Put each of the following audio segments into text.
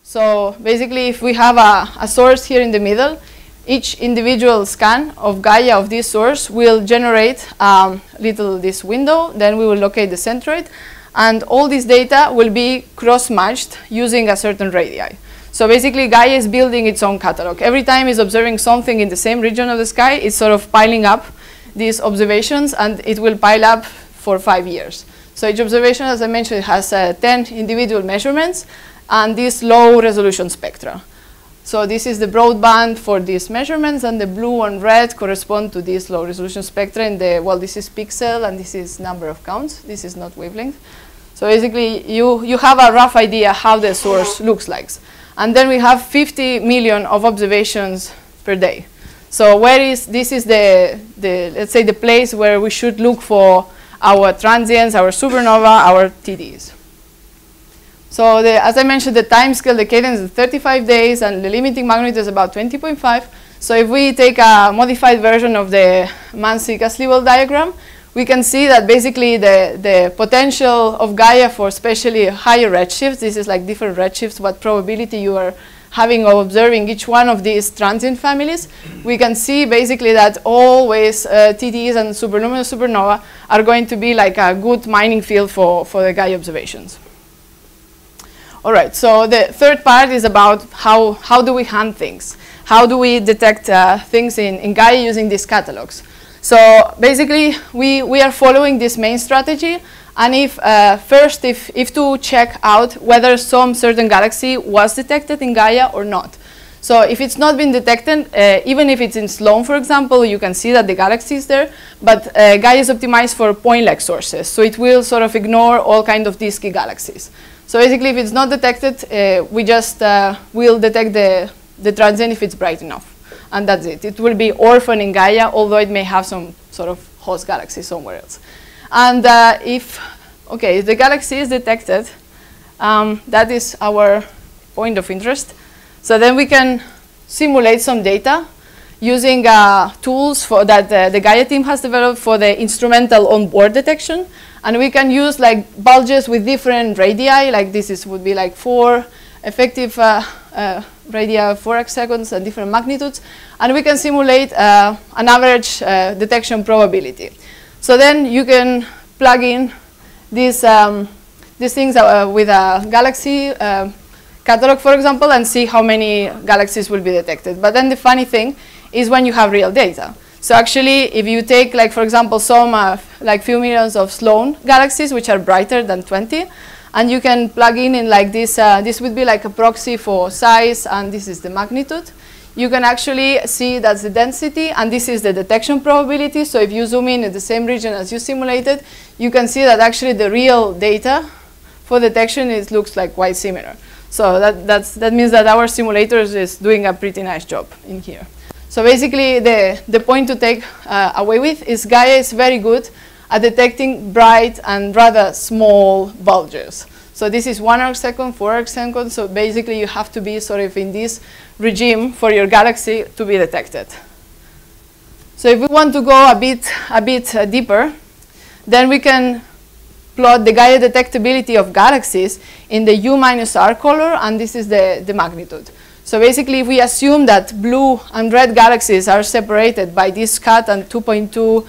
So basically, if we have a source here in the middle, each individual scan of Gaia of this source will generate this window. Then we will locate the centroid. And all this data will be cross-matched using a certain radii. So basically, Gaia is building its own catalog. Every time it's observing something in the same region of the sky, it's sort of piling up these observations, and it will pile up for 5 years. So each observation, as I mentioned, has 10 individual measurements and this low-resolution spectra. So this is the broadband for these measurements, and the blue and red correspond to this low-resolution spectra. In the, well, this is pixel, and this is number of counts. This is not wavelength. So basically, you have a rough idea how the source looks like. And then we have 50 million of observations per day. So this is let's say, the place where we should look for our transients, our supernova, our TDEs. So as I mentioned, the time scale, the cadence is 35 days, and the limiting magnitude is about 20.5. So if we take a modified version of the Mann-Gas-Leibel diagram, we can see that basically the potential of Gaia for especially higher redshifts, this is like different redshifts, what probability you are having of observing each one of these transient families, we can see basically that always TDEs and superluminous supernova are going to be like a good mining field for the Gaia observations. All right, so the third part is about how do we hunt things? How do we detect things in Gaia using these catalogs? So basically, we are following this main strategy. And if to check out whether some certain galaxy was detected in Gaia or not. So if it's not been detected, even if it's in Sloan, for example, you can see that the galaxy is there. But Gaia is optimized for point-like sources. So it will sort of ignore all kind of disky galaxies. So basically, if it's not detected, we just will detect the transient if it's bright enough. And that's it. It will be orphan in Gaia, although it may have some sort of host galaxy somewhere else. And if the galaxy is detected, that is our point of interest. So then we can simulate some data using tools that the Gaia team has developed for the instrumental on-board detection. And we can use like bulges with different radii, like this would be like 4 effective radii 4 arc seconds and different magnitudes. And we can simulate an average detection probability. So then you can plug in these things with a galaxy catalog, for example, and see how many galaxies will be detected. But then the funny thing is when you have real data. So actually, if you take, like, for example, some like few millions of Sloan galaxies, which are brighter than 20, and you can plug in like this, this would be like a proxy for size, and this is the magnitude. You can actually see that's the density, and this is the detection probability. So if you zoom in the same region as you simulated, you can see that actually the real data for detection looks like quite similar. So that means that our simulators is doing a pretty nice job in here. So basically, the point to take away with is Gaia is very good at detecting bright and rather small bulges. So this is 1 arc second, 4 arc second. So basically, you have to be sort of in this regime for your galaxy to be detected. So if we want to go a bit deeper, then we can plot the Gaia detectability of galaxies in the U-R color, and this is the magnitude. So basically, if we assume that blue and red galaxies are separated by this cut and 2.2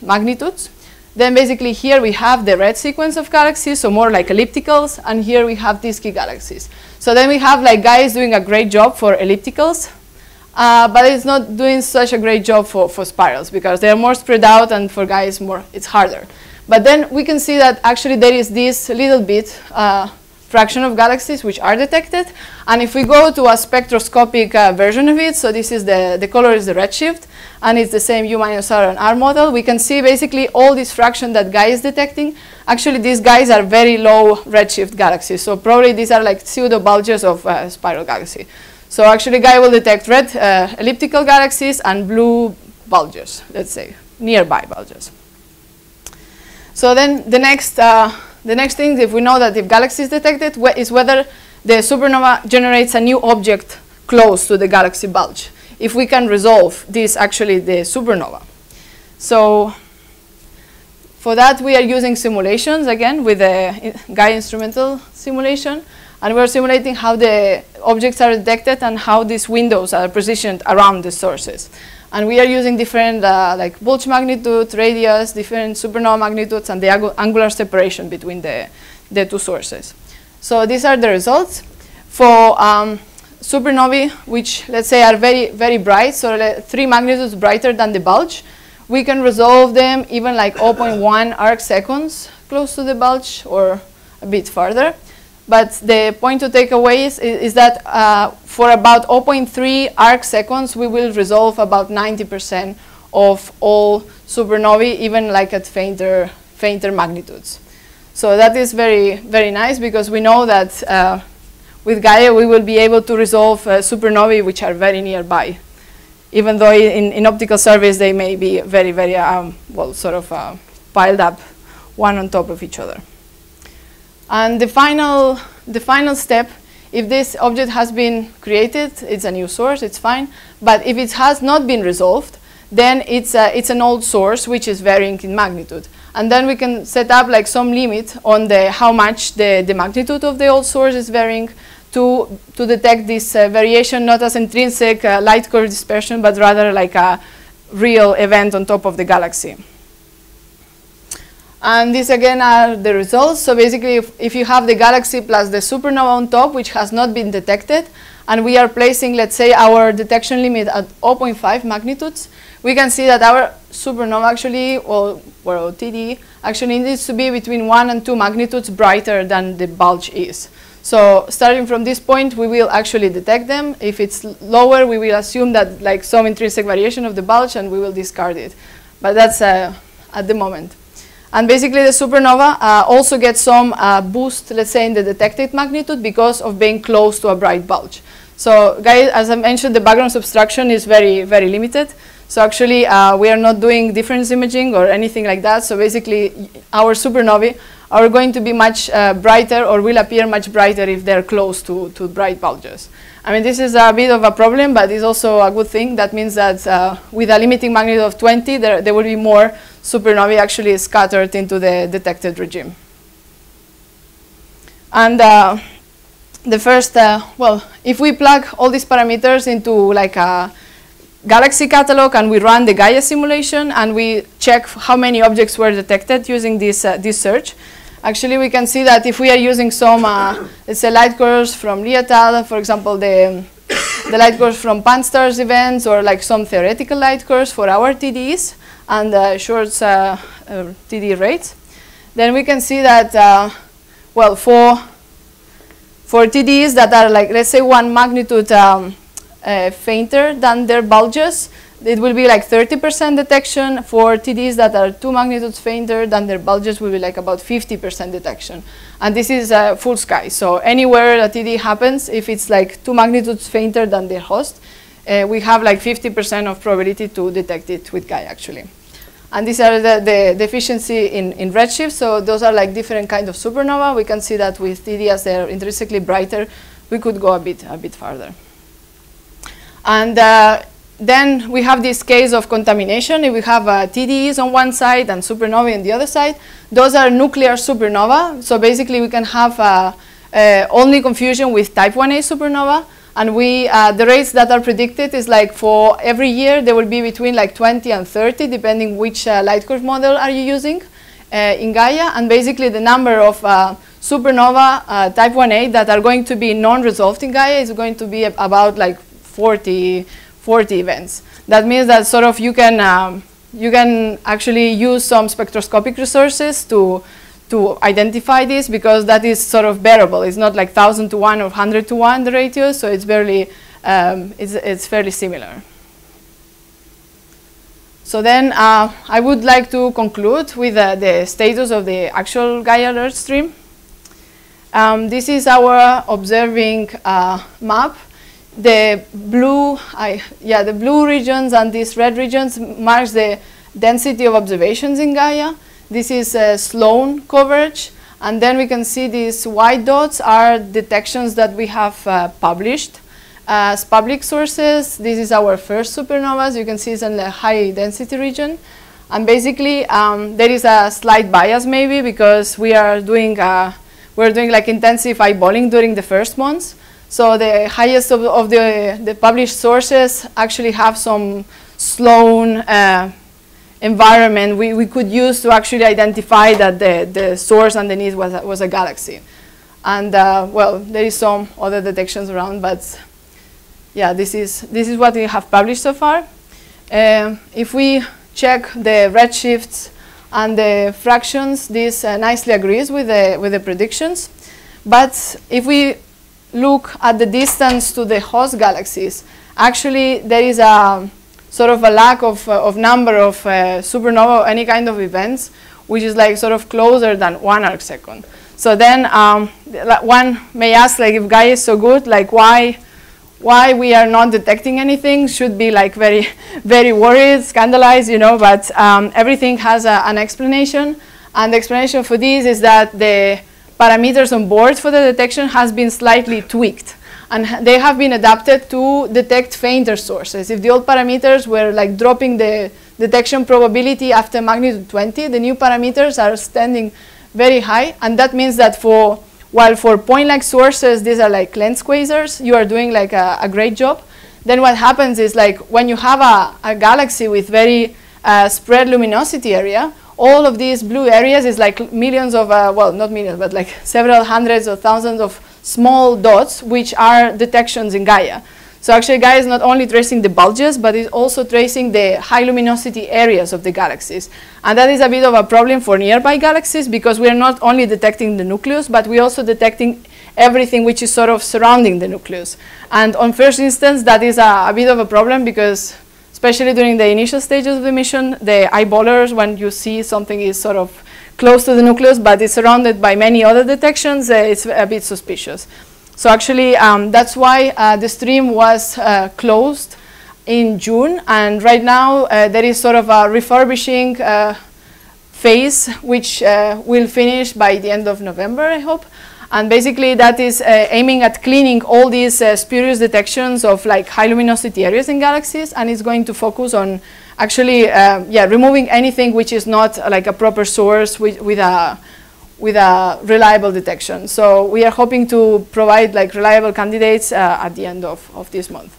magnitudes, then basically here we have the red sequence of galaxies, so more like ellipticals, and here we have disky galaxies. So then we have like Gaia is doing a great job for ellipticals, but it's not doing such a great job for spirals because they are more spread out, and for Gaia it's harder. But then we can see that actually there is this little bit fraction of galaxies which are detected. And if we go to a spectroscopic version of it, so this is the color is the redshift, and it's the same U-R and R model, we can see basically all this fraction that Gaia is detecting. Actually, these guys are very low redshift galaxies. So probably these are like pseudo bulges of spiral galaxy. So actually, Gaia will detect red elliptical galaxies and blue bulges, let's say, nearby bulges. So then the next thing, if we know that if galaxy is detected, is whether the supernova generates a new object close to the galaxy bulge. If we can resolve this, actually, the supernova. So for that, we are using simulations, again, with the Gaia instrumental simulation. And we're simulating how the objects are detected and how these windows are positioned around the sources. And we are using different like bulge magnitude, radius, different supernova magnitudes, and the angular separation between the two sources. So these are the results. For supernovae, which let's say are very, very bright, so 3 magnitudes brighter than the bulge, we can resolve them even like 0.1 arc seconds close to the bulge or a bit farther. But the point to take away is that for about 0.3 arc seconds, we will resolve about 90% of all supernovae, even like at fainter magnitudes. So that is very, very nice, because we know that with Gaia, we will be able to resolve supernovae which are very nearby, even though in optical surveys they may be very, very, well, sort of piled up one on top of each other. And the final step, if this object has been created, it's a new source, it's fine. But if it has not been resolved, then it's an old source which is varying in magnitude. And then we can set up like some limit on how much the magnitude of the old source is varying to detect this variation not as intrinsic light curve dispersion, but rather like a real event on top of the galaxy. And these again are the results. So basically, if you have the galaxy plus the supernova on top, which has not been detected, and we are placing, let's say, our detection limit at 0.5 magnitudes, we can see that our supernova actually, or TDE, actually needs to be between 1 and 2 magnitudes brighter than the bulge is. So starting from this point, we will actually detect them. If it's lower, we will assume that like some intrinsic variation of the bulge, and we will discard it. But that's at the moment. And basically, the supernova also gets some boost, let's say, in the detected magnitude because of being close to a bright bulge. So, guys, as I mentioned, the background subtraction is very, very limited. So actually, we are not doing difference imaging or anything like that. So basically, our supernovae are going to be much brighter, or will appear much brighter if they're close to bright bulges. I mean, this is a bit of a problem, but it's also a good thing. That means that with a limiting magnitude of 20, there will be more supernovae actually scattered into the detected regime. And the first, well, if we plug all these parameters into like a galaxy catalog and we run the Gaia simulation and we check how many objects were detected using this search, actually we can see that if we are using some, let's say, light curves from Lee et al., for example, the light curves from Pan-STARRS events, or like some theoretical light curves for our TDEs and Short's TDE rates, then we can see that, well, for TDEs that are like, let's say, 1 magnitude fainter than their bulges, it will be like 30% detection. For TDEs that are 2 magnitudes fainter than their bulges, will be like about 50% detection. And this is full sky. So anywhere a TDE happens, if it's like 2 magnitudes fainter than their host, we have like 50% of probability to detect it with Gaia, actually. And these are the efficiency in redshift. So those are like different kind of supernova. We can see that with TDE, as they're intrinsically brighter, we could go a bit farther. And then we have this case of contamination. If we have TDEs on one side and supernovae on the other side, those are nuclear supernova. So basically, we can have only confusion with type 1a supernova. And the rates that are predicted is like for every year, there will be between like 20 and 30, depending which light curve model are you using in Gaia. And basically, the number of supernova type 1a that are going to be non-resolved in Gaia is going to be about like 40 events. That means that sort of you can actually use some spectroscopic resources to identify this, because that is sort of bearable. It's not like 1,000 to 1 or 100 to 1 the ratio, so it's barely it's fairly similar. So then I would like to conclude with the status of the actual Gaia alert stream. This is our observing map. The blue, the blue regions and these red regions marks the density of observations in Gaia. This is Sloan coverage, and then we can see these white dots are detections that we have published as public sources. This is our first supernovas. You can see it's in the high density region, and basically there is a slight bias maybe because we are doing we're doing like intensive eyeballing during the first months. So the highest of the published sources actually have some Sloan environment we could use to actually identify that the source underneath was a galaxy. And well, there is some other detections around, but yeah, this is what we have published so far. If we check the redshifts and the fractions, this nicely agrees with the predictions. But if we look at the distance to the host galaxies, actually there is a sort of a lack of number of supernova or any kind of events, which is like sort of closer than 1 arcsecond. So then one may ask, like, if Gaia is so good, like why we are not detecting anything? Should be like very, very worried, scandalized, you know, but everything has an explanation. And the explanation for this is that the parameters on board for the detection has been slightly tweaked. And they have been adapted to detect fainter sources. If the old parameters were like dropping the detection probability after magnitude 20, the new parameters are standing very high. And that means that while for point-like sources, these are like lens quasars, you are doing like a great job. Then what happens is, like, when you have a galaxy with very spread luminosity area, all of these blue areas is like millions of, well, not millions, but like several hundreds or thousands of small dots, which are detections in Gaia. So actually Gaia is not only tracing the bulges, but it's also tracing the high luminosity areas of the galaxies. And that is a bit of a problem for nearby galaxies, because we are not only detecting the nucleus, but we're also detecting everything which is sort of surrounding the nucleus. And on first instance, that is a bit of a problem, because especially during the initial stages of the mission, the eyeballers, when you see something is sort of close to the nucleus, but it's surrounded by many other detections, it's a bit suspicious. So actually, that's why the stream was closed in June, and right now there is sort of a refurbishing phase, which will finish by the end of November, I hope. And basically, that is aiming at cleaning all these spurious detections of like high luminosity areas in galaxies, and it's going to focus on actually, removing anything which is not like a proper source with a reliable detection. So we are hoping to provide like reliable candidates at the end of this month.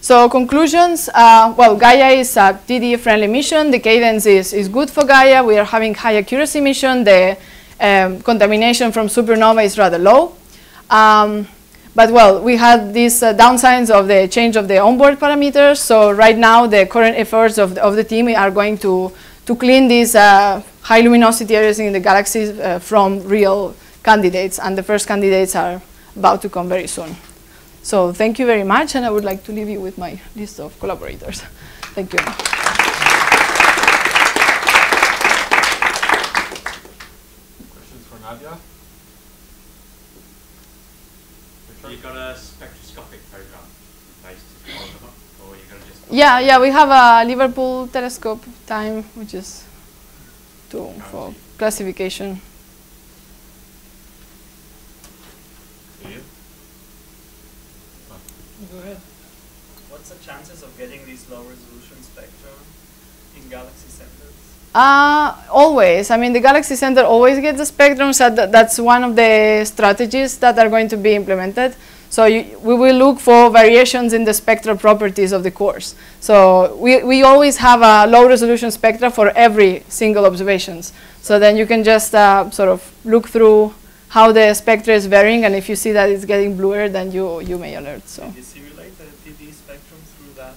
So conclusions, well, Gaia is a TDE friendly mission. The cadence is good for Gaia. We are having high accuracy mission. The contamination from supernova is rather low. But well, we had these downsides of the change of the onboard parameters. So right now, the current efforts of the team are going to clean these high luminosity areas in the galaxies from real candidates. And the first candidates are about to come very soon. So thank you very much. And I would like to leave you with my list of collaborators. Thank you. Questions for Nadia? You got a spectroscopic program based on them, or you're going to just? Yeah, we have a Liverpool telescope time, which is for classification. Go ahead. What's the chances of getting these low resolution spectra in galaxy centers? Always. I mean, the galaxy center always gets the spectrum, so that's one of the strategies that are going to be implemented. So we will look for variations in the spectral properties of the cores. So we always have a low resolution spectra for every single observations. So then you can just sort of look through how the spectra is varying, and if you see that it's getting bluer, then you may alert. So. Did you simulate the TDE spectrum through that?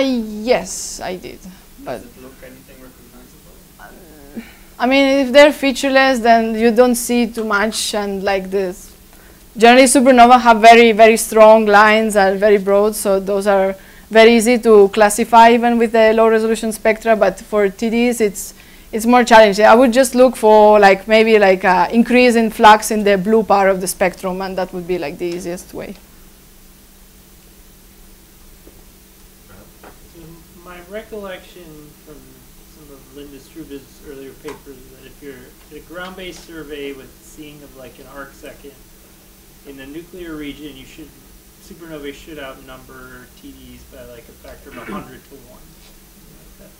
Yes, I did. But does it look anything recognizable? I mean, if they're featureless, then you don't see too much, and like this. Generally, supernova have very, very strong lines, are very broad, so those are very easy to classify even with the low resolution spectra. But for TDEs, it's more challenging. I would just look for like maybe like increase in flux in the blue part of the spectrum, and that would be like the easiest way. So my recollection from some of Linda Strube's earlier papers is that if you're at a ground-based survey with seeing of like an arcsecond in the nuclear region, supernovae should outnumber TDEs by like a factor of 100 to 1. Like that.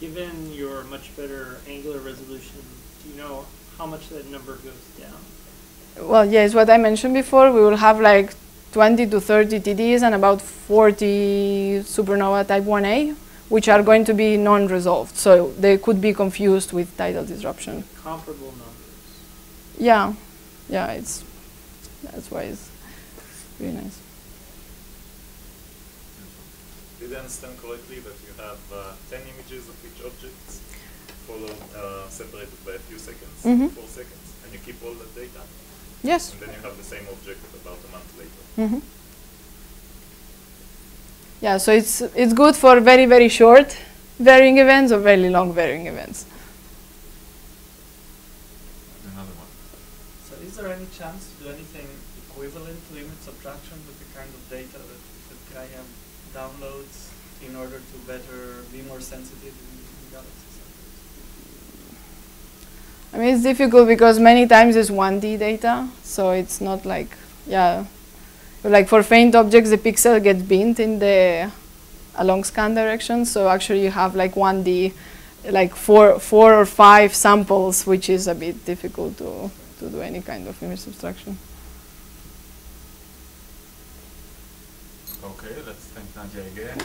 Given your much better angular resolution, do you know how much that number goes down. Well, yes, what I mentioned before, we will have like 20 to 30 TDEs and about 40 supernova type 1a, which are going to be non-resolved. So they could be confused with tidal disruption. Comparable numbers. Yeah, yeah, that's why it's really nice. Did I understand correctly that you have 10 images of each object followed, separated by a few seconds, 4 seconds, and you keep all that data? Yes. And then you have the same object about a month later. Yeah, so it's good for very, very short varying events or very long varying events. Another one. So is there any chance to do anything equivalent to image subtraction with the kind of data that Gaia downloads in order to be more sensitive in galaxy centers? I mean, it's difficult because many times it's 1D data, so it's not like, yeah, like for faint objects, the pixel gets bent in the along scan direction, so actually you have like 1D, like four or five samples, which is a bit difficult to do any kind of image subtraction. Okay, let's thank Nadia again.